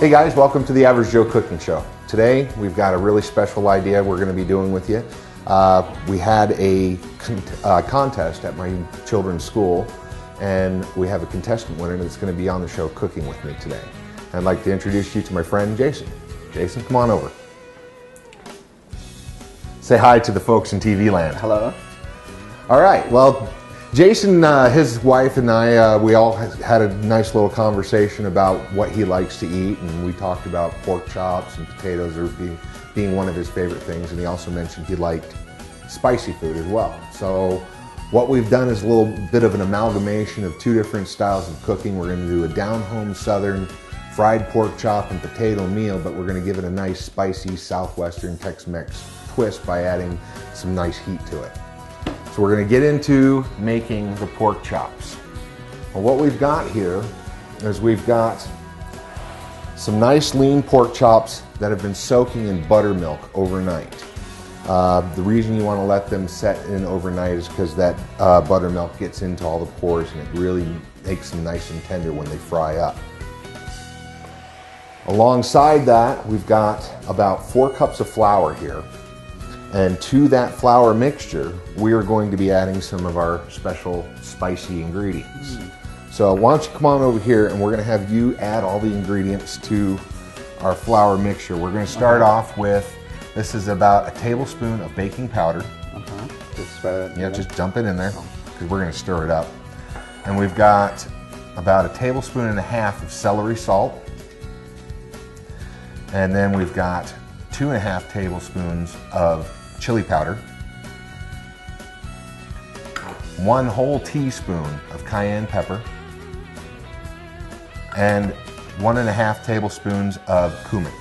Hey guys, welcome to the Average Joe Cooking Show. Today we've got a really special idea we're going to be doing with you. We had a contest at my children's school, and we have a contestant winner that's going to be on the show cooking with me today. I'd like to introduce you to my friend Jason. Jason, come on over. Say hi to the folks in TV land. Hello. All right, well, Jason, his wife and I, we all had a nice little conversation about what he likes to eat, and we talked about pork chops and potatoes being one of his favorite things, and he also mentioned he liked spicy food as well. So what we've done is a little bit of an amalgamation of two different styles of cooking. We're going to do a down-home southern fried pork chop and potato meal, but we're going to give it a nice spicy southwestern Tex-Mex twist by adding some nice heat to it. So we're going to get into making the pork chops. Well, what we've got here is we've got some nice lean pork chops that have been soaking in buttermilk overnight. The reason you want to let them set in overnight is because that buttermilk gets into all the pores and it really makes them nice and tender when they fry up. Alongside that, we've got about 4 cups of flour here. And to that flour mixture, we are going to be adding some of our special spicy ingredients. So why don't you come on over here and we're going to have you add all the ingredients to our flour mixture. We're going to start off with, this is about a tablespoon of baking powder. Just spread it. Yeah, just dump it in there because we're going to stir it up. And we've got about a tablespoon and a half of celery salt. And then we've got 2.5 tablespoons of chili powder, 1 whole teaspoon of cayenne pepper, and 1.5 tablespoons of cumin.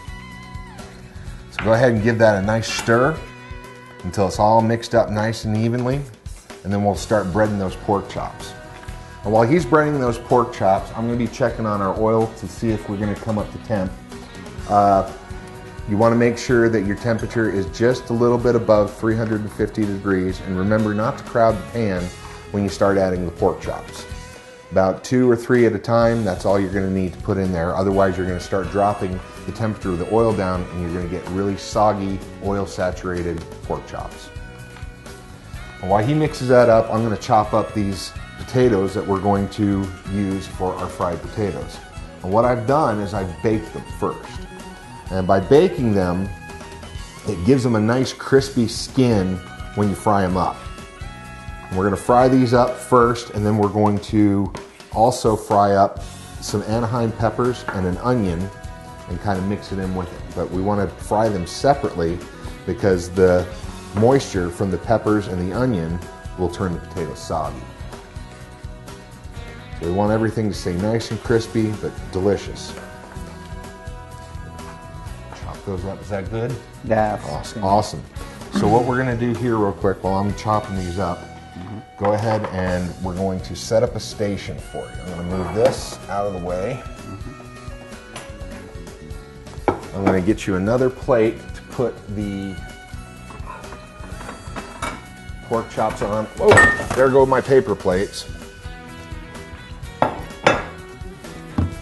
So go ahead and give that a nice stir until it's all mixed up nice and evenly, and then we'll start breading those pork chops. And while he's breading those pork chops, I'm going to be checking on our oil to see if we're going to come up to temp. You want to make sure that your temperature is just a little bit above 350 degrees, and remember not to crowd the pan when you start adding the pork chops. About 2 or 3 at a time, that's all you're going to need to put in there. Otherwise you're going to start dropping the temperature of the oil down and you're going to get really soggy, oil-saturated pork chops. And while he mixes that up, I'm going to chop up these potatoes that we're going to use for our fried potatoes. And what I've done is I've baked them first. And by baking them, it gives them a nice crispy skin when you fry them up. And we're going to fry these up first, and then we're going to also fry up some Anaheim peppers and an onion and kind of mix it in with it. But we want to fry them separately because the moisture from the peppers and the onion will turn the potatoes soggy. So we want everything to stay nice and crispy but delicious. Goes up. Is that good? Yeah. Awesome. So what we're going to do here real quick while I'm chopping these up, go ahead and we're going to set up a station for you. I'm going to move this out of the way. I'm going to get you another plate to put the pork chops on. Whoa, there go my paper plates.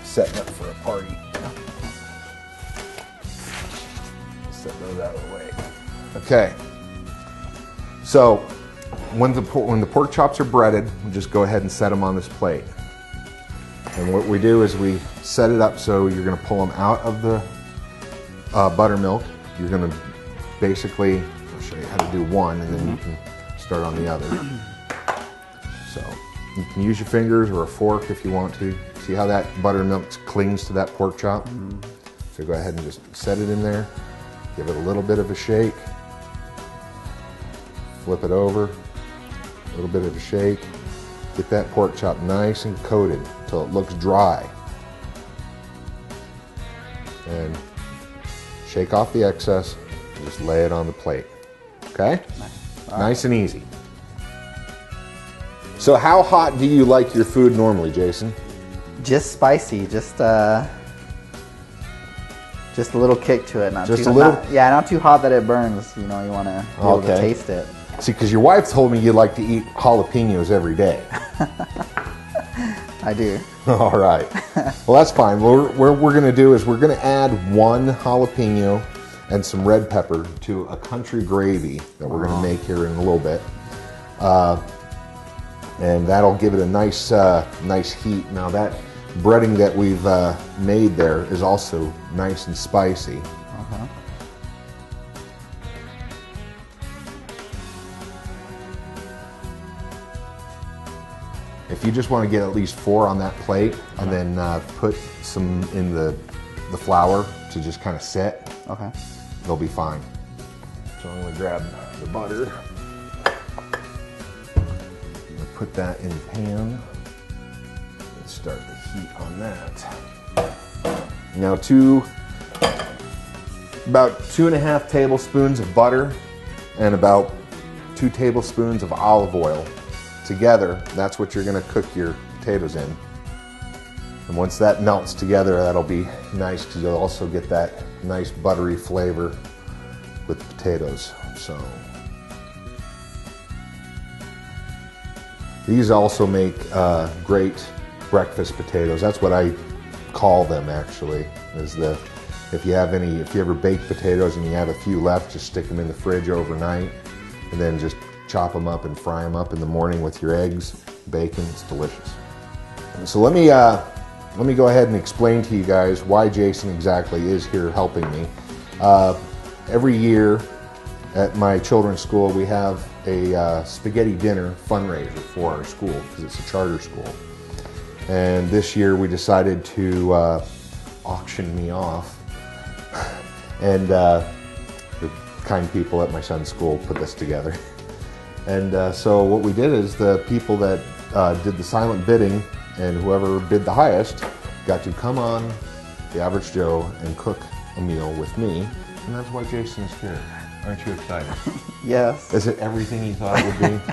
Setting up for a party. Set those out of the way. Okay. So when the pork chops are breaded, we just go ahead and set them on this plate. And what we do is we set it up so you're going to pull them out of the buttermilk. You're going to basically, I'll show you how to do one, and then you can start on the other. So you can use your fingers or a fork if you want to. See how that buttermilk clings to that pork chop? So go ahead and just set it in there. Give it a little bit of a shake. Flip it over. A little bit of a shake. Get that pork chop nice and coated until it looks dry. And shake off the excess and just lay it on the plate. Okay? Nice and easy. So how hot do you like your food normally, Jason? Just spicy. Just a little kick to it. Not just too, a little? not too hot that it burns. You know, you want to be able to taste it. See, because your wife told me you like to eat jalapenos every day. I do. All right. Well, that's fine. What we're going to do is we're going to add 1 jalapeno and some red pepper to a country gravy that we're going to make here in a little bit. And that'll give it a nice heat. Now that breading that we've made there is also nice and spicy. If you just want to get at least 4 on that plate and then put some in the flour to just kind of set, they'll be fine. So I'm going to grab the butter. I'm going to put that in the pan and start the heat on that. Now about 2.5 tablespoons of butter and about 2 tablespoons of olive oil. Together, that's what you're going to cook your potatoes in. And once that melts together, that'll be nice because you'll also get that nice buttery flavor with the potatoes. So these also make great breakfast potatoes. That's what I call them, actually. If you ever bake potatoes and you have a few left, just stick them in the fridge overnight and then just chop them up and fry them up in the morning with your eggs, bacon. It's delicious. So let me go ahead and explain to you guys why Jason exactly is here helping me. Every year at my children's school, we have a spaghetti dinner fundraiser for our school because it's a charter school. And this year we decided to auction me off. And the kind people at my son's school put this together. And so what we did is the people that did the silent bidding and whoever bid the highest got to come on The Average Joe and cook a meal with me. And that's why Jason's here. Aren't you excited? Yes. Is it everything you thought it would be?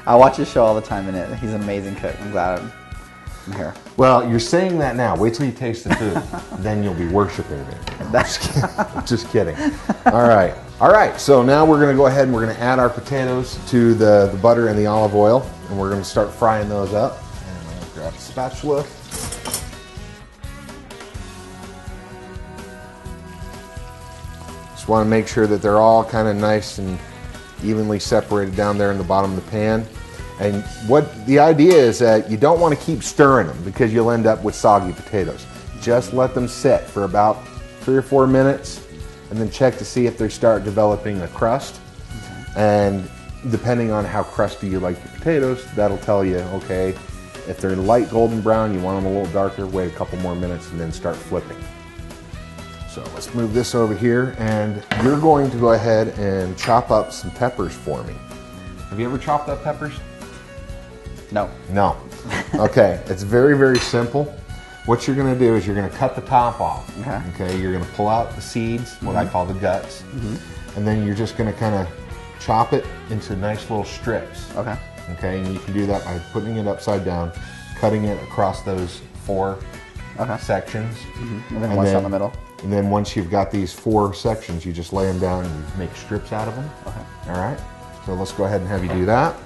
I watch his show all the time and he's an amazing cook. I'm glad I'm here. Well, you're saying that now. Wait till you taste the food. Then you'll be worshiping me. Just kidding. All right. All right, so now we're going to go ahead and we're going to add our potatoes to the butter and the olive oil, and we're going to start frying those up. And I'm going to grab a spatula. Just want to make sure that they're all kind of nice and evenly separated down there in the bottom of the pan. And what the idea is that you don't want to keep stirring them because you'll end up with soggy potatoes. Just let them sit for about 3 or 4 minutes. And then check to see if they start developing a crust. And depending on how crusty you like your potatoes, that'll tell you, okay, if they're light golden brown, you want them a little darker, wait a couple more minutes and then start flipping. So let's move this over here, and you're going to go ahead and chop up some peppers for me. Have you ever chopped up peppers? No. No. Okay, it's very, very simple. What you're going to do is you're going to cut the top off. Okay, you're going to pull out the seeds, what I call the guts, and then you're just going to kind of chop it into nice little strips. Okay, and you can do that by putting it upside down, cutting it across those 4 sections, and then one down the middle. And then once you've got these 4 sections, you just lay them down and you make strips out of them. All right, so let's go ahead and have you do that,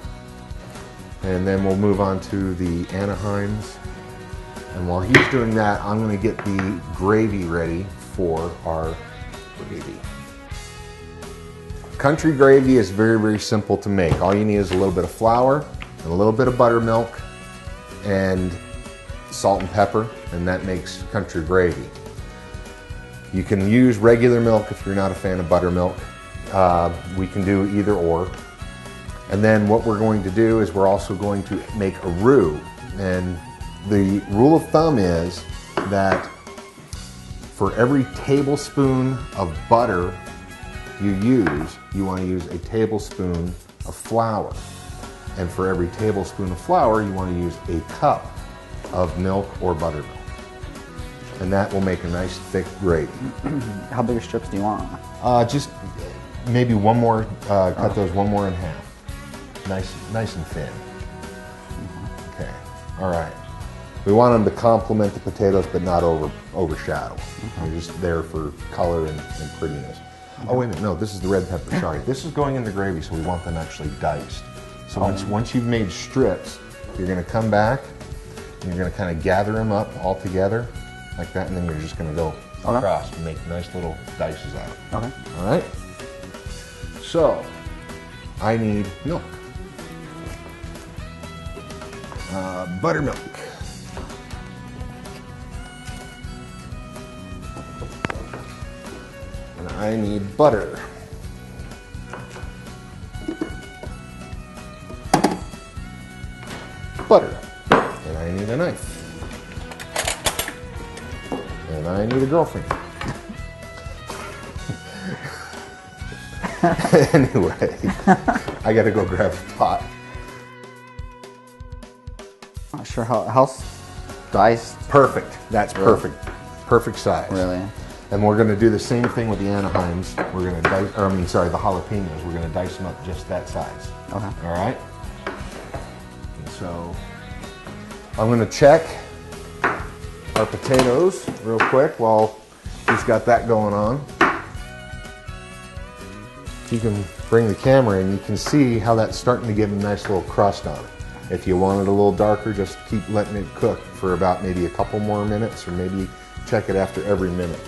and then we'll move on to the Anaheims. And while he's doing that, I'm going to get the gravy ready for our gravy. Country gravy is very, very simple to make. All you need is a little bit of flour and a little bit of buttermilk and salt and pepper, and that makes country gravy. You can use regular milk if you're not a fan of buttermilk. We can do either or. And then what we're going to do is we're also going to make a roux. And the rule of thumb is that for every tablespoon of butter you want to use a tablespoon of flour. And for every tablespoon of flour, you want to use a cup of milk or buttermilk. And that will make a nice thick gravy. How big strips do you want? Just maybe one more, cut those one more in half. Nice and thin. Okay, all right. We want them to complement the potatoes but not overshadow. They're just there for color and prettiness. Oh wait a minute, no, this is the red pepper, sorry. This is going in the gravy, so we want them actually diced. So once you've made strips, you're gonna come back, and you're going to kind of gather them up all together like that, and then you're just going to go across and make nice little dices out of them. Okay. All right. So I need milk, buttermilk, and I need butter. Butter, and I need a knife, and I need a girlfriend. Anyway, I gotta go grab a pot. Not sure how diced. Perfect. That's perfect. Perfect size. Really? And we're gonna do the same thing with the Anaheims. We're gonna dice, or I mean, sorry, the jalapenos. We're gonna dice them up just that size. Okay. All right. And so I'm gonna check our potatoes real quick while he's got that going on. You can bring the camera and you can see how that's starting to give a nice little crust on it. If you want it a little darker, just keep letting it cook for about maybe a couple more minutes, or maybe check it after every minute.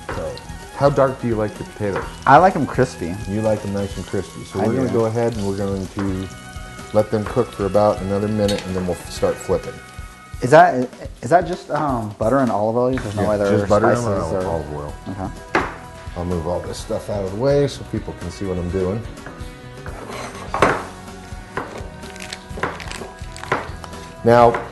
So, how dark do you like your potatoes? I like them crispy. You like them nice and crispy. So I we're going do. to go ahead and we're going to let them cook for about another minute, and then we'll start flipping. Is that just butter and olive oil? There's no other just butter and spices or olive oil. Okay. I'll move all this stuff out of the way so people can see what I'm doing. Now,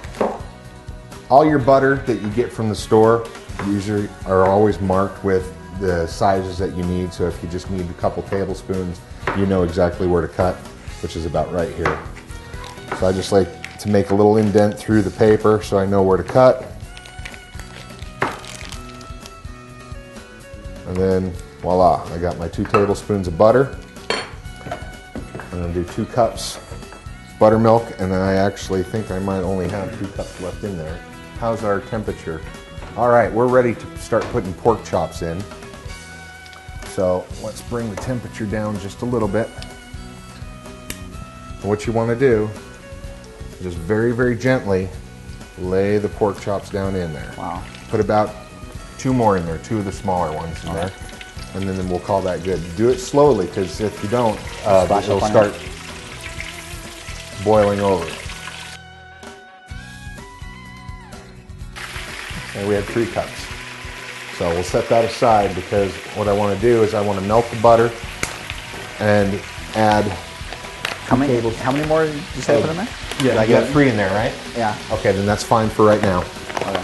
all your butter that you get from the store usually are always marked with the sizes that you need. So if you just need a couple tablespoons, you know exactly where to cut, which is about right here. So I just like to make a little indent through the paper so I know where to cut. And then voila, I got my 2 tablespoons of butter. I'm gonna do 2 cups buttermilk, and then I actually think I might only have 2 cups left in there. How's our temperature? All right, we're ready to start putting pork chops in. So let's bring the temperature down just a little bit. What you wanna do, just very, very gently lay the pork chops down in there. Wow. Put about 2 more in there, 2 of the smaller ones in there, and then we'll call that good. Do it slowly, because if you don't, it'll start boiling over. And we have 3 cups. So we'll set that aside, because what I want to do is I want to melt the butter and add How many more did you say put in there? Yeah, you got 3 in there, right? Yeah. Okay, then that's fine for right now. Okay.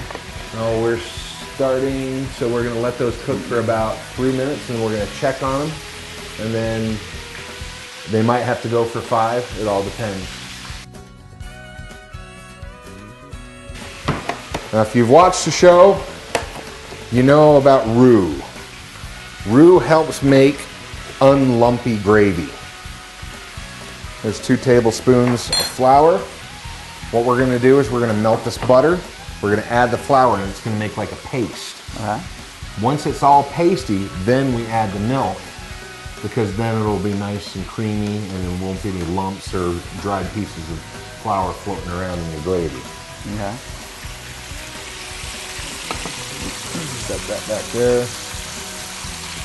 Oh, we're starting, so we're going to let those cook for about 3 minutes, and we're going to check on them, and then they might have to go for 5. It all depends. Now, if you've watched the show, you know about roux. Roux helps make unlumpy gravy. There's 2 tablespoons of flour. What we're going to do is we're going to melt this butter. We're going to add the flour, and it's going to make like a paste. Okay. Once it's all pasty, then we add the milk, because then it'll be nice and creamy, and there won't be any lumps or dried pieces of flour floating around in your gravy. Okay. Set that back there.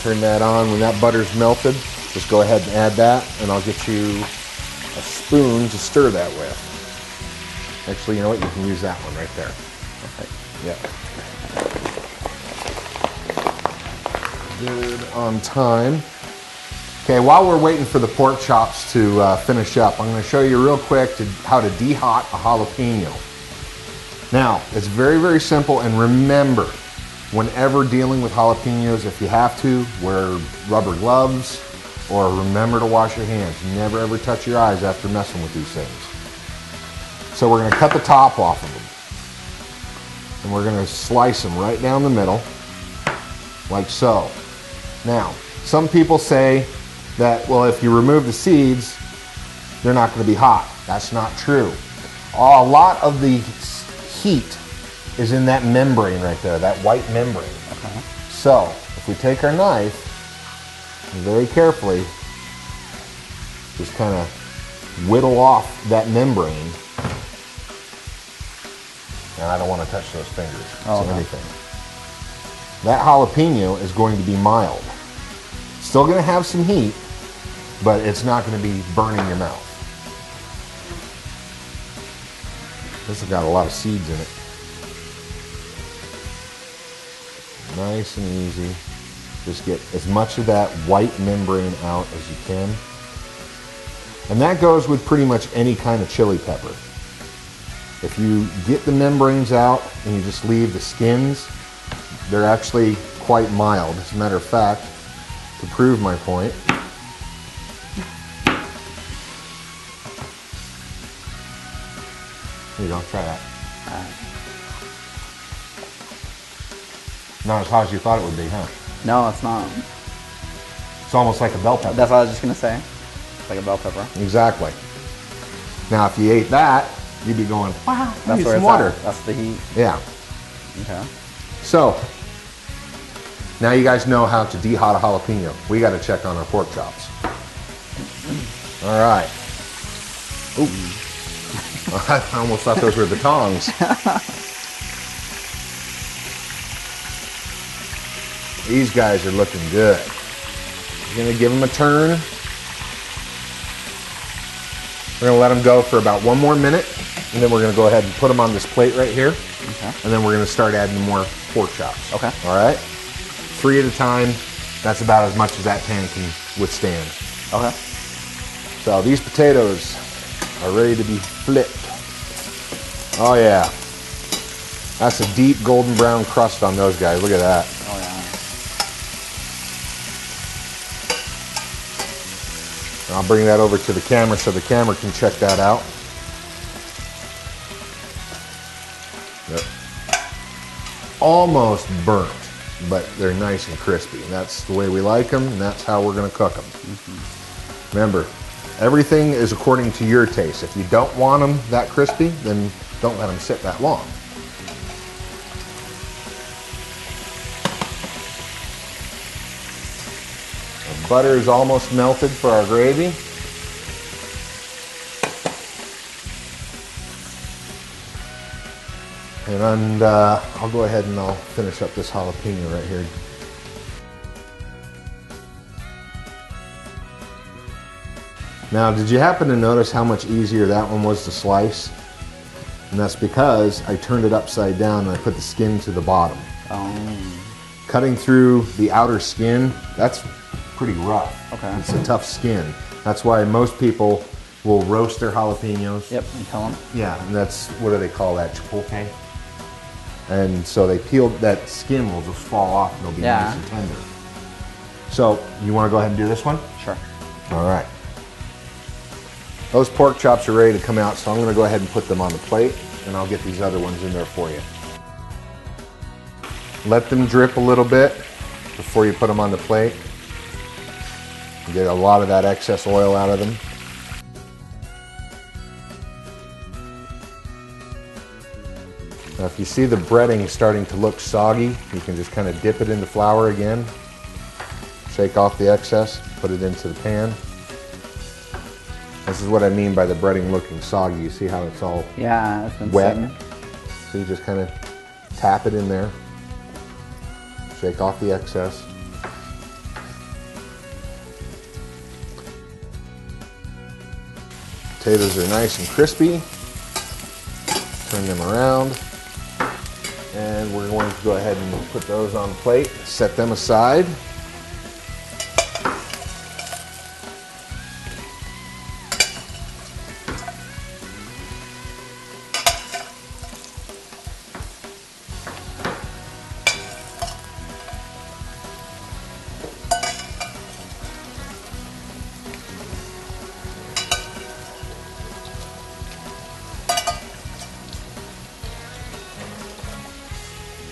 Turn that on. When that butter's melted, just go ahead and add that, and I'll get you a spoon to stir that with. Actually, you know what? You can use that one right there. Perfect. Yeah. Good on time. Okay, while we're waiting for the pork chops to finish up, I'm going to show you real quick how to de-hot a jalapeno. Now, it's very, very simple, and remember, whenever dealing with jalapenos, if you have to, wear rubber gloves, or remember to wash your hands. Never ever touch your eyes after messing with these things. So we're going to cut the top off of them. And we're going to slice them right down the middle, like so. Now, some people say that, well, if you remove the seeds, they're not going to be hot. That's not true. A lot of the heat is in that membrane right there, that white membrane. Okay. So, if we take our knife, and very carefully, just kind of whittle off that membrane, and I don't want to touch those fingers. Oh, So okay. anything. That jalapeno is going to be mild. Still going to have some heat, but it's not going to be burning your mouth. This has got a lot of seeds in it. Nice and easy. Just get as much of that white membrane out as you can. And that goes with pretty much any kind of chili pepper. If you get the membranes out and you just leave the skins, they're actually quite mild. As a matter of fact, to prove my point, here you go, try that. Not as hot as you thought it would be, huh? No, it's not. It's almost like a bell pepper. That's what I was just gonna say. It's like a bell pepper. Exactly. Now, if you ate that, you'd be going, wow, I That's need where some it's water. at. That's the heat. Yeah. Okay. So, now you guys know how to de-hot a jalapeno. We got to check on our pork chops. All right. Ooh. I almost thought those were the tongs. These guys are looking good. You're going to give them a turn. We're going to let them go for about 1 more minute, and then we're going to go ahead and put them on this plate right here. Okay. And then we're going to start adding more pork chops. Okay. All right? 3 at a time. That's about as much as that pan can withstand. Okay. So these potatoes are ready to be flipped. Oh yeah. That's a deep golden brown crust on those guys. Look at that. Oh yeah. And I'll bring that over to the camera so the camera can check that out. Yep. Almost burnt, but they're nice and crispy. And that's the way we like them, and that's how we're going to cook them. Mm-hmm. Remember, everything is according to your taste. If you don't want them that crispy, then don't let them sit that long. The butter is almost melted for our gravy. And I'll go ahead and I'll finish up this jalapeno right here. Now, did you happen to notice how much easier that one was to slice? And that's because I turned it upside down and I put the skin to the bottom. Oh. Cutting through the outer skin, that's pretty rough. Okay. It's a tough skin. That's why most people will roast their jalapenos. Yep, and kill them. Yeah, and that's, what do they call that, chipotle? And so they peel, that skin will just fall off and it'll be nice and tender. So, you want to go ahead and do this one? Sure. All right. Those pork chops are ready to come out, so I'm going to go ahead and put them on the plate, and I'll get these other ones in there for you. Let them drip a little bit before you put them on the plate. Get a lot of that excess oil out of them. Now, if you see the breading starting to look soggy, you can just kind of dip it into flour again. Shake off the excess, put it into the pan. This is what I mean by the breading looking soggy. You see how it's all it's been wet? sitting. So you just kind of tap it in there. Shake off the excess. Potatoes are nice and crispy. Turn them around. And we're going to go ahead and put those on the plate. Set them aside.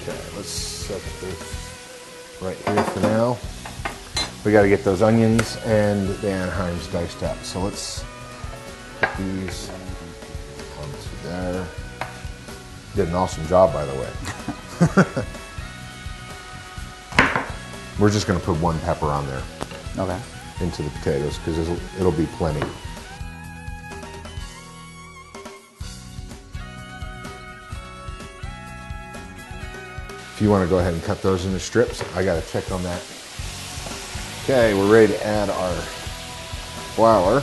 Okay, let's set this right here for now. We got to get those onions and the Anaheim's diced up. So let's put these onto there. Did an awesome job, by the way. We're just going to put 1 pepper on there. Okay. Into the potatoes because it'll be plenty. If you want to go ahead and cut those into strips, I got to check on that. Okay, we're ready to add our flour.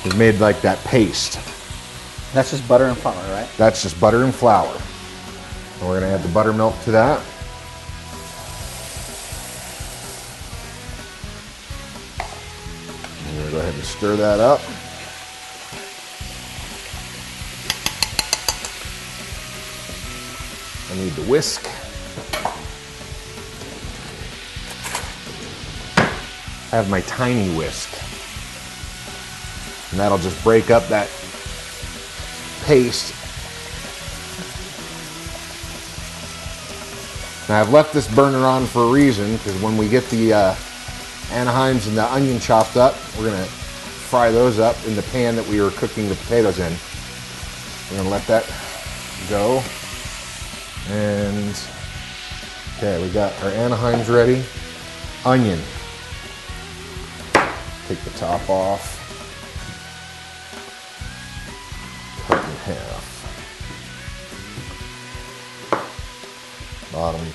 We've made like that paste. That's just butter and flour, right? That's just butter and flour. And we're going to add the buttermilk to that. I'm going to go ahead and stir that up. I need the whisk. I have my tiny whisk. And that'll just break up that paste. Now I've left this burner on for a reason, because when we get the Anaheims and the onion chopped up, we're going to fry those up in the pan that we were cooking the potatoes in. We're going to let that go. And okay, we got our Anaheims ready. Onion. Take the top off. Cut in half. Bottom.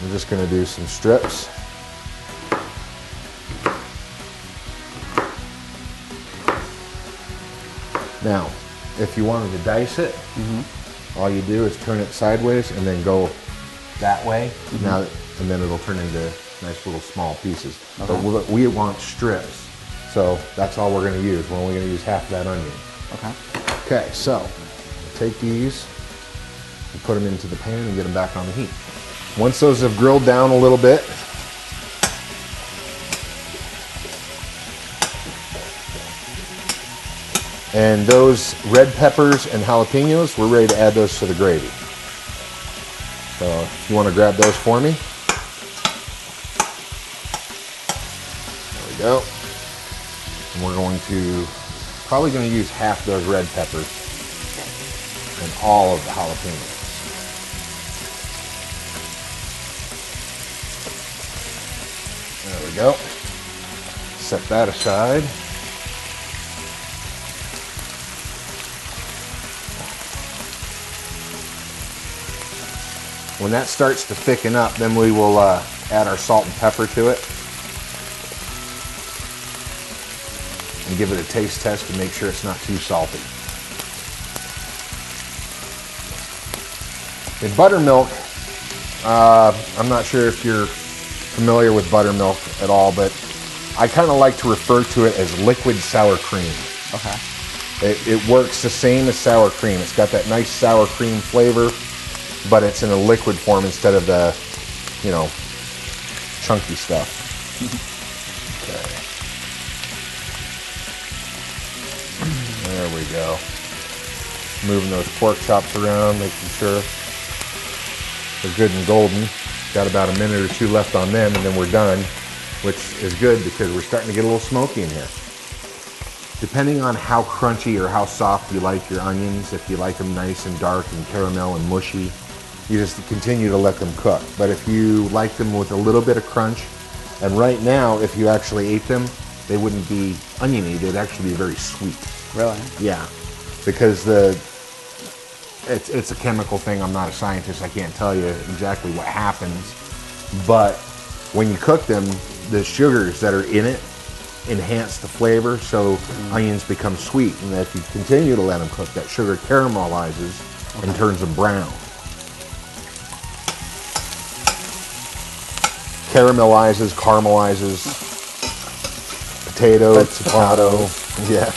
I'm just going to do some strips. Now, if you wanted to dice it, all you do is turn it sideways and then go that way. Now, and then it'll turn into nice little small pieces. Okay. But we want strips, so that's all we're going to use. We're only going to use half that onion. Okay. Okay, so take these and put them into the pan and get them back on the heat. Once those have grilled down a little bit, and those red peppers and jalapenos, we're ready to add those to the gravy. So if you want to grab those for me. There we go. And we're probably going to use half those red peppers and all of the jalapenos. There we go. Set that aside. When that starts to thicken up, then we will add our salt and pepper to it and give it a taste test to make sure it's not too salty. In buttermilk, I'm not sure if you're familiar with buttermilk at all, but I kind of like to refer to it as liquid sour cream. Okay. It works the same as sour cream. It's got that nice sour cream flavor, but it's in a liquid form instead of the, chunky stuff. Okay. There we go. Moving those pork chops around, making sure they're good and golden. Got about a minute or two left on them, and then we're done, which is good because we're starting to get a little smoky in here. Depending on how crunchy or how soft you like your onions, if you like them nice and dark and caramel and mushy, you just continue to let them cook. But if you like them with a little bit of crunch, and right now, if you actually ate them, they wouldn't be oniony, they'd actually be very sweet. Really? Yeah, because it's a chemical thing. I'm not a scientist, I can't tell you exactly what happens, but when you cook them, the sugars that are in it enhance the flavor, so onions become sweet, and if you continue to let them cook, that sugar caramelizes and turns them brown. Caramelizes, potato, yeah.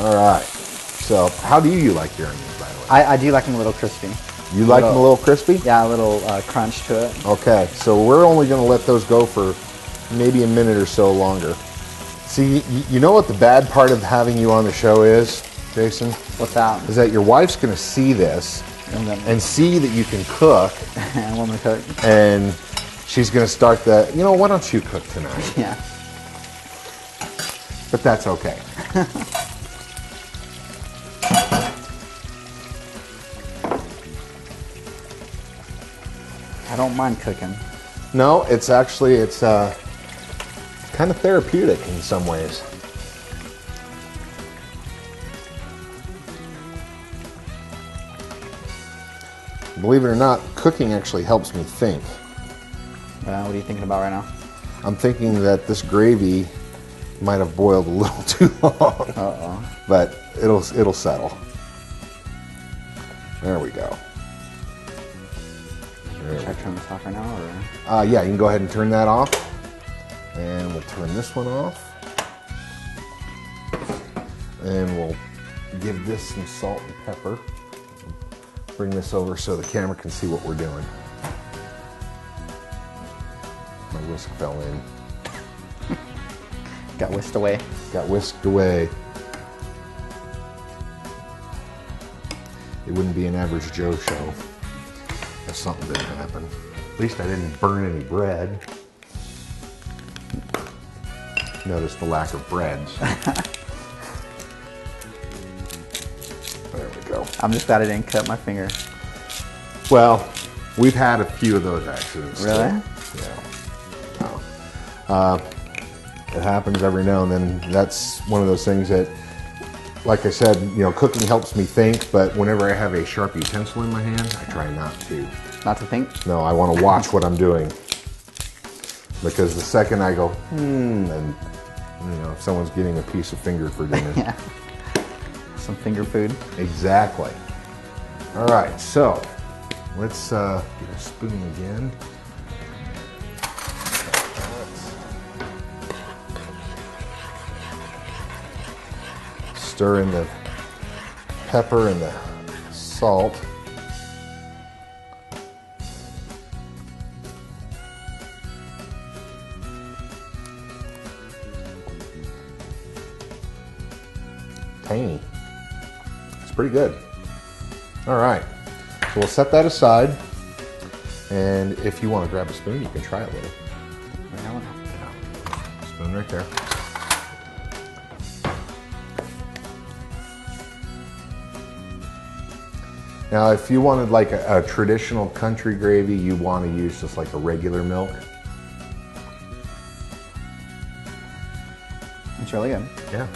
All right. So, how do you like your onions, by the way? I do like them a little crispy. You like them a little crispy? Yeah, a little crunch to it. Okay, so we're only going to let those go for maybe a minute or so longer. See, you know what the bad part of having you on the show is, Jason? What's that? Is that your wife's going to see this and see that you can cook. I want to cook. And she's going to start why don't you cook tonight? Yeah. But that's okay. I don't mind cooking. No, it's kind kind of therapeutic in some ways. Believe it or not, cooking actually helps me think. What are you thinking about right now? I'm thinking that this gravy might have boiled a little too long. Uh-oh. But it'll settle. There we go. Should I turn this off right now, or? Yeah, you can go ahead and turn that off. And we'll turn this one off. And we'll give this some salt and pepper. Bring this over so the camera can see what we're doing. My whisk fell in. Got whisked away. Got whisked away. It wouldn't be an average Joe show if something didn't happen. At least I didn't burn any bread. Notice the lack of breads. There we go. I'm just glad I didn't cut my finger. Well, we've had a few of those accidents. Really? Yeah. It happens every now and then. That's one of those things that, like I said, you know, cooking helps me think, but whenever I have a sharp utensil in my hand, I try not to. Not to think? No, I want to watch what I'm doing. Because the second I go, and, you know, if someone's getting a piece of finger for dinner. Yeah. Some finger food. Exactly. All right, so let's get a spoon again. Stir in the pepper and the salt. Tangy. It's pretty good. All right, so we'll set that aside. And if you want to grab a spoon, you can try it with it. Spoon right there. Now, if you wanted like a traditional country gravy, you want to use just like a regular milk. It's really good. Yeah.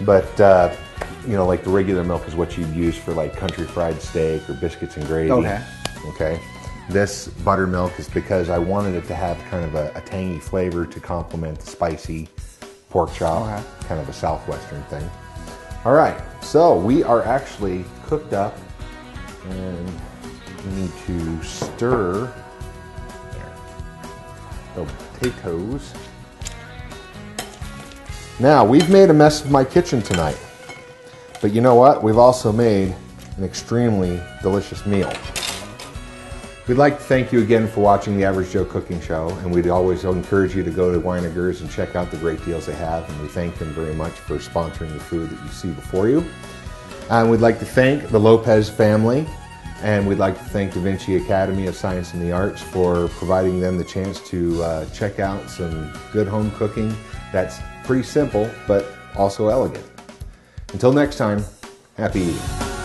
But, you know, like the regular milk is what you'd use for like country fried steak or biscuits and gravy. Okay. Okay. This buttermilk is because I wanted it to have kind of a tangy flavor to complement the spicy pork chop, Okay. kind of a southwestern thing. All right, so we are actually cooked up, and we need to stir the potatoes. Now, we've made a mess of my kitchen tonight, but you know what? We've also made an extremely delicious meal. We'd like to thank you again for watching the Average Joe Cooking Show, and we'd always encourage you to go to Weinerger's and check out the great deals they have, and we thank them very much for sponsoring the food that you see before you. And we'd like to thank the Lopez family, and we'd like to thank Da Vinci Academy of Science and the Arts for providing them the chance to check out some good home cooking that's pretty simple, but also elegant. Until next time, happy eating.